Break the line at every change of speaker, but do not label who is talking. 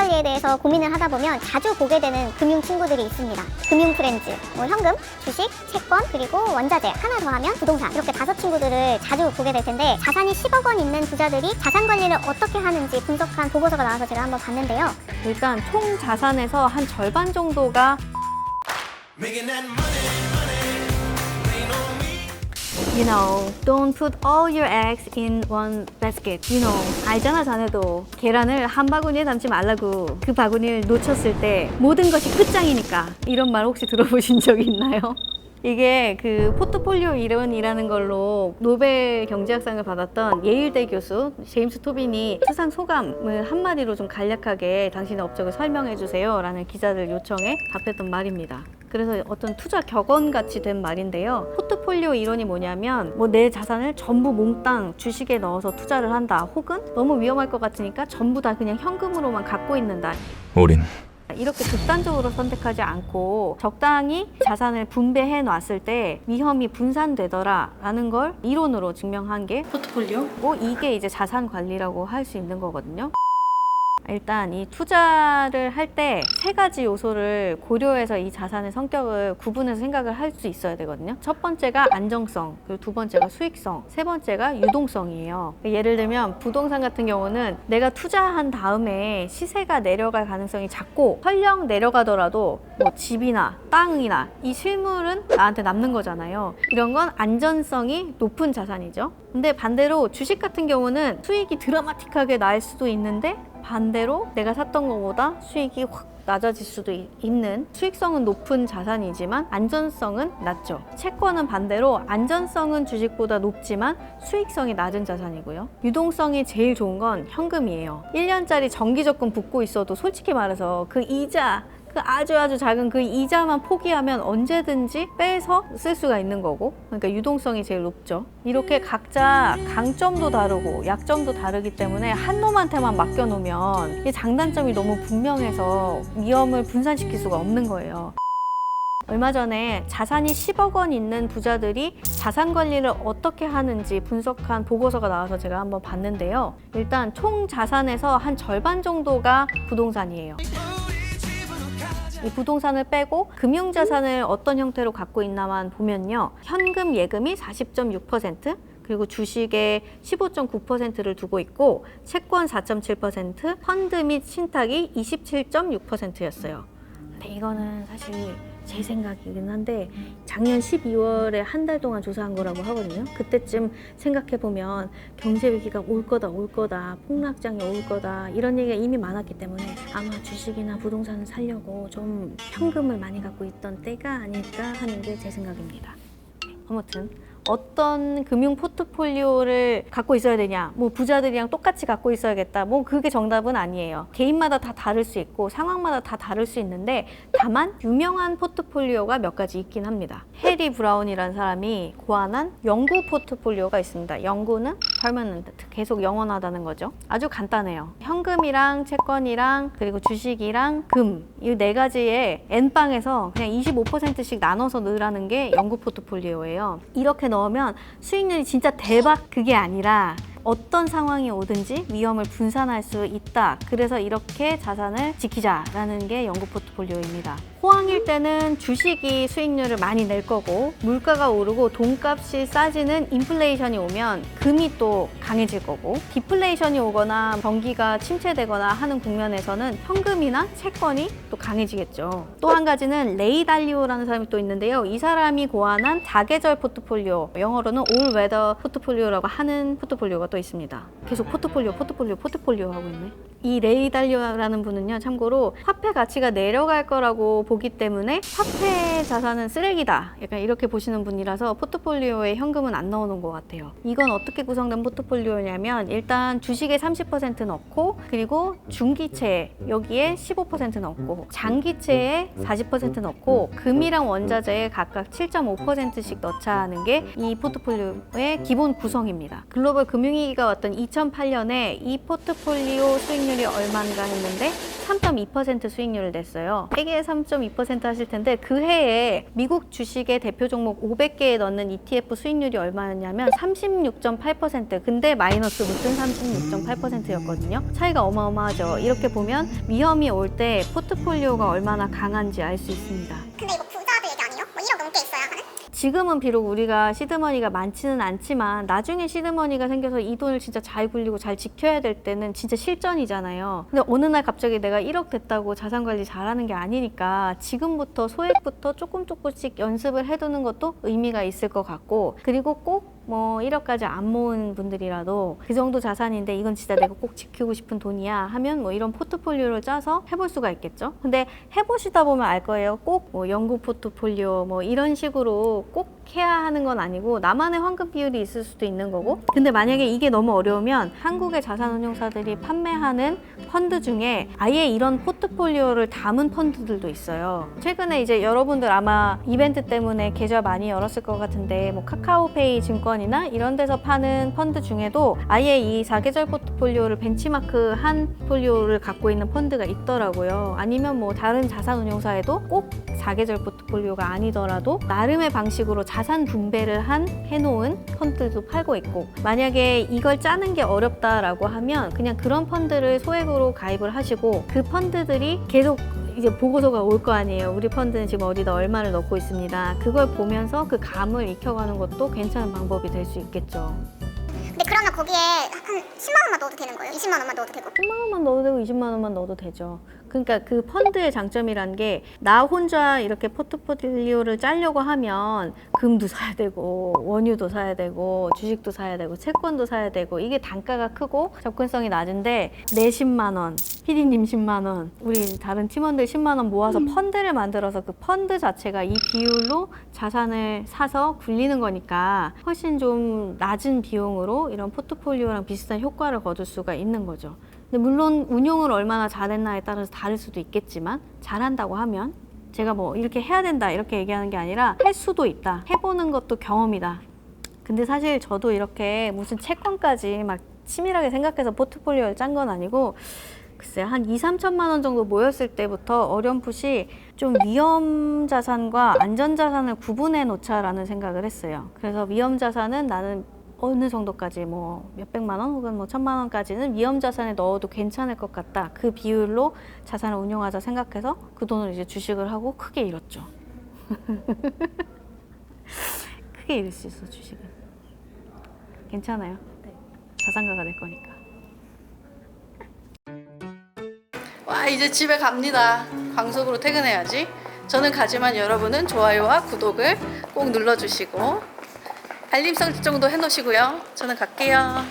자산관리에 대해서 고민을 하다 보면 자주 보게 되는 금융 친구들이 있습니다. 금융 프렌즈, 현금, 주식, 채권, 그리고 원자재, 하나 더 하면 부동산, 이렇게 5친구들을 자주 보게 될 텐데, 자산이 10억 원 있는 부자들이 자산관리를 어떻게 하는지 분석한 보고서가 나와서 제가 한번 봤는데요.
일단 총 자산에서 한 절반 정도가 You know, don't put all your eggs in one basket. You know, 알잖아 자네도. 계란을 한 바구니에 담지 말라고. 그 바구니를 놓쳤을 때 모든 것이 끝장이니까. 이런 말 혹시 들어보신 적 있나요? 이게 그 포트폴리오 이론이라는 걸로 노벨 경제학상을 받았던 예일대 교수 제임스 토빈이 수상 소감을 한마디로 좀 간략하게 당신의 업적을 설명해 주세요 라는 기자들 요청에 답했던 말입니다. 그래서 어떤 투자 격언같이 된 말인데요. 포트폴리오 이론이 뭐냐면 내 자산을 전부 몽땅 주식에 넣어서 투자를 한다, 혹은 너무 위험할 것 같으니까 전부 다 그냥 현금으로만 갖고 있는다.
우린
이렇게 극단적으로 선택하지 않고 적당히 자산을 분배해 놨을 때 위험이 분산되더라 라는 걸 이론으로 증명한 게 포트폴리오고, 이게 이제 자산 관리라고 할 수 있는 거거든요. 일단 이 투자를 할 때 3가지 요소를 고려해서 이 자산의 성격을 구분해서 생각을 할 수 있어야 되거든요. 첫 번째가 안정성, 그리고 두 번째가 수익성, 세 번째가 유동성이에요. 예를 들면 부동산 같은 경우는 내가 투자한 다음에 시세가 내려갈 가능성이 작고, 설령 내려가더라도 집이나 땅이나 이 실물은 나한테 남는 거잖아요. 이런 건 안전성이 높은 자산이죠. 근데 반대로 주식 같은 경우는 수익이 드라마틱하게 날 수도 있는데, 반대로 내가 샀던 것보다 수익이 확 낮아질 수도 있는, 수익성은 높은 자산이지만 안전성은 낮죠. 채권은 반대로 안전성은 주식보다 높지만 수익성이 낮은 자산이고요. 유동성이 제일 좋은 건 현금이에요. 1년짜리 정기적금 붓고 있어도 솔직히 말해서 그 이자, 그 아주 작은 그 이자만 포기하면 언제든지 빼서 쓸 수가 있는 거고, 그러니까 유동성이 제일 높죠. 이렇게 각자 강점도 다르고 약점도 다르기 때문에 한 놈한테만 맡겨놓으면 이 장단점이 너무 분명해서 위험을 분산시킬 수가 없는 거예요. 얼마 전에 자산이 10억 원 있는 부자들이 자산 관리를 어떻게 하는지 분석한 보고서가 나와서 제가 한번 봤는데요. 일단 총 자산에서 한 절반 정도가 부동산이에요. 이 부동산을 빼고 금융자산을 어떤 형태로 갖고 있나만 보면요. 현금 예금이 40.6%, 그리고 주식의 15.9%를 두고 있고, 채권 4.7%, 펀드 및 신탁이 27.6%였어요. 근데 이거는 사실 제 생각이긴 한데 작년 12월에 한 달 동안 조사한 거라고 하거든요. 그때쯤 생각해보면 경제위기가 올 거다, 폭락장이 올 거다, 이런 얘기가 이미 많았기 때문에 아마 주식이나 부동산을 사려고 좀 현금을 많이 갖고 있던 때가 아닐까 하는 게 제 생각입니다. 아무튼 어떤 금융 포트폴리오를 갖고 있어야 되냐, 부자들이랑 똑같이 갖고 있어야겠다, 그게 정답은 아니에요. 개인마다 다 다를 수 있고 상황마다 다 다를 수 있는데, 다만 유명한 포트폴리오가 몇 가지 있긴 합니다. 해리 브라운이라는 사람이 고안한 영구 포트폴리오가 있습니다. 영구는 permanent, 계속 영원하다는 거죠. 아주 간단해요. 현금이랑 채권이랑 그리고 주식이랑 금, 이 4가지의 N방에서 그냥 25%씩 나눠서 넣으라는 게 영구 포트폴리오예요. 이렇게 넣으면 수익률이 진짜 대박 그게 아니라 어떤 상황이 오든지 위험을 분산할 수 있다. 그래서 이렇게 자산을 지키자라는 게 영구 포트폴리오입니다. 호황일 때는 주식이 수익률을 많이 낼 거고, 물가가 오르고 돈값이 싸지는 인플레이션이 오면 금이 또 강해질 거고, 디플레이션이 오거나 경기가 침체되거나 하는 국면에서는 현금이나 채권이 또 강해지겠죠. 또 한 가지는 레이 달리오라는 사람이 또 있는데요. 이 사람이 고안한 사계절 포트폴리오, 영어로는 올 웨더 포트폴리오라고 하는 포트폴리오가 또 있습니다. 계속 포트폴리오 하고 있네. 이 레이 달리오라는 분은요, 참고로 화폐 가치가 내려갈 거라고 보기 때문에 화폐 자산은 쓰레기다, 약간 이렇게 보시는 분이라서 포트폴리오에 현금은 안 넣어놓은 것 같아요. 이건 어떻게 구성된 포트폴리오냐면, 일단 주식에 30% 넣고, 그리고 중기채 여기에 15% 넣고, 장기채에 40% 넣고, 금이랑 원자재에 각각 7.5%씩 넣자는 게 이 포트폴리오의 기본 구성입니다. 글로벌 금융위기가 왔던 2008년에 이 포트폴리오 수익률이 얼마인가 했는데 3.2% 수익률을 냈어요. 세계에 3.2% 하실 텐데 그 해에 미국 주식의 대표 종목 500개에 넣는 ETF 수익률이 얼마였냐면 36.8%. 근데 마이너스 붙은 36.8%였거든요. 차이가 어마어마하죠. 이렇게 보면 위험이 올 때 포트폴리오가 얼마나 강한지 알 수 있습니다.
근데 이거 부자들 얘기 아니에요? 뭐 1억 넘게 있어야 하는?
지금은 비록 우리가 시드머니가 많지는 않지만 나중에 시드머니가 생겨서 이 돈을 진짜 잘 굴리고 잘 지켜야 될 때는 진짜 실전이잖아요. 근데 어느 날 갑자기 내가 1억 됐다고 자산 관리 잘하는 게 아니니까 지금부터 소액부터 조금씩 연습을 해두는 것도 의미가 있을 것 같고, 그리고 꼭 뭐 1억까지 안 모은 분들이라도 그 정도 자산인데 이건 진짜 내가 꼭 지키고 싶은 돈이야 하면 뭐 이런 포트폴리오를 짜서 해볼 수가 있겠죠. 근데 해보시다 보면 알 거예요. 꼭 뭐 연구 포트폴리오 뭐 이런 식으로 꼭 해야 하는 건 아니고 나만의 환급 비율이 있을 수도 있는 거고. 근데 만약에 이게 너무 어려우면 한국의 자산운용사들이 판매하는 펀드 중에 아예 이런 포트폴리오를 담은 펀드들도 있어요. 최근에 이제 여러분들 아마 이벤트 때문에 계좌 많이 열었을 것 같은데 뭐 카카오페이 증권이나 이런 데서 파는 펀드 중에도 아예 이 사계절 포트폴리오를 벤치마크 한 포트폴리오를 갖고 있는 펀드가 있더라고요. 아니면 뭐 다른 자산운용사에도 꼭 사계절 포트폴리오가 아니더라도 나름의 방식으로 자산 분배를 해놓은 펀드도 팔고 있고, 만약에 이걸 짜는 게 어렵다라고 하면 그냥 그런 펀드를 소액으로 가입을 하시고 그 펀드들이 계속 이제 보고서가 올 거 아니에요. 우리 펀드는 지금 어디다 얼마를 넣고 있습니다. 그걸 보면서 그 감을 익혀가는 것도 괜찮은 방법이 될 수 있겠죠.
근데 그러면 거기에 한 10만 원만 넣어도 되는 거예요? 20만 원만 넣어도 되고?
10만 원만 넣어도 되고 20만 원만 넣어도 되죠. 그러니까 그 펀드의 장점이란 게 나 혼자 이렇게 포트폴리오를 짜려고 하면 금도 사야 되고 원유도 사야 되고 주식도 사야 되고 채권도 사야 되고 이게 단가가 크고 접근성이 낮은데 내 10만 원, 피디님 10만 원, 우리 다른 팀원들 10만 원 모아서 펀드를 만들어서 그 펀드 자체가 이 비율로 자산을 사서 굴리는 거니까 훨씬 좀 낮은 비용으로 이런 포트폴리오랑 비슷한 효과를 거둘 수가 있는 거죠. 근데 물론 운용을 얼마나 잘했나에 따라서 다를 수도 있겠지만 잘한다고 하면 제가 뭐 이렇게 해야 된다 이렇게 얘기하는 게 아니라 할 수도 있다. 해보는 것도 경험이다. 근데 사실 저도 이렇게 무슨 채권까지 막 치밀하게 생각해서 포트폴리오를 짠 건 아니고 글쎄요, 한 2~3천만 원 정도 모였을 때부터 어렴풋이 좀 위험 자산과 안전 자산을 구분해 놓자라는 생각을 했어요. 그래서 위험 자산은 나는 어느 정도까지 뭐 몇백만 원 혹은 뭐 1,000만 원까지는 위험 자산에 넣어도 괜찮을 것 같다. 그 비율로 자산을 운용하자 생각해서 그 돈을 이제 주식을 하고 크게 잃었죠. 크게 잃을 수 있어, 주식은. 괜찮아요. 네. 자산가가 될 거니까.
와, 이제 집에 갑니다. 광속으로 퇴근해야지. 저는 가지만 여러분은 좋아요와 구독을 꼭 눌러주시고 알림 설정도 해놓으시고요. 저는 갈게요.